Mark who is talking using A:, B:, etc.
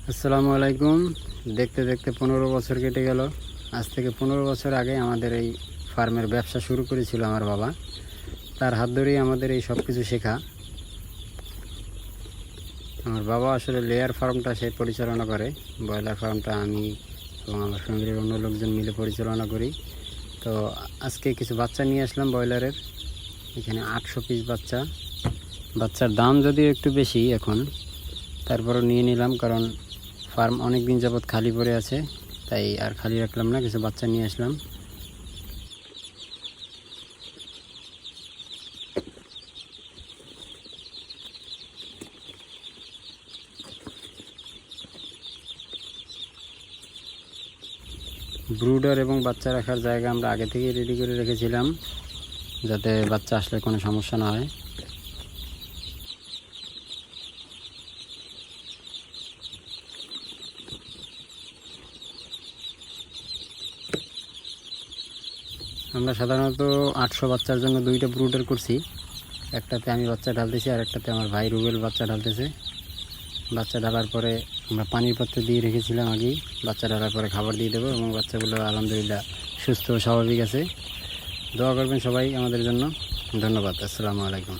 A: আসসালামু আলাইকুম। দেখতে দেখতে 15 বছর কেটে গেল। আজ থেকে 15 বছর আগে আমাদের এই ফার্মের ব্যবসা শুরু করেছিল আমার বাবা। তার হাত ধরেই আমাদের এই সব কিছু শেখা। আমার বাবা আসলে লেয়ার ফার্মটা সে পরিচালনা করে, ব্রয়লার ফার্মটা আমি এবং আমার ফ্যামিলির অন্য লোকজন মিলে পরিচালনা করি। তো আজকে কিছু বাচ্চা নিয়ে আসলাম ব্রয়লারের। এখানে 800 পিস বাচ্চার দাম যদিও একটু বেশি এখন, তারপরও নিয়ে নিলাম, কারণ ফার্ম অনেক দিন যাবৎ খালি পড়ে আছে, তাই আর খালি রাখলাম না, কিছু বাচ্চা নিয়ে আসলাম। ব্রুডার এবং বাচ্চা রাখার জায়গা আমরা আগে থেকেই রেডি করে রেখেছিলাম, যাতে বাচ্চা আসলে কোনো সমস্যা না হয়। আমরা সাধারণত 800 বাচ্চার জন্য 2টা ব্রুডার করছি। একটাতে আমি বাচ্চা ঢালতেছি আর একটাতে আমার ভাই রুবেল বাচ্চা ঢালতেছে। বাচ্চা ঢালার পরে আমরা পানির পাত্র দিয়ে রেখেছিলাম আগেই। বাচ্চা ঢালার পরে খাবার দিয়ে দেবো এবং বাচ্চাগুলো আলহামদুলিল্লাহ সুস্থ ও স্বাভাবিক আছে। দোয়া করবেন সবাই আমাদের জন্য। ধন্যবাদ। আসসালামু আলাইকুম।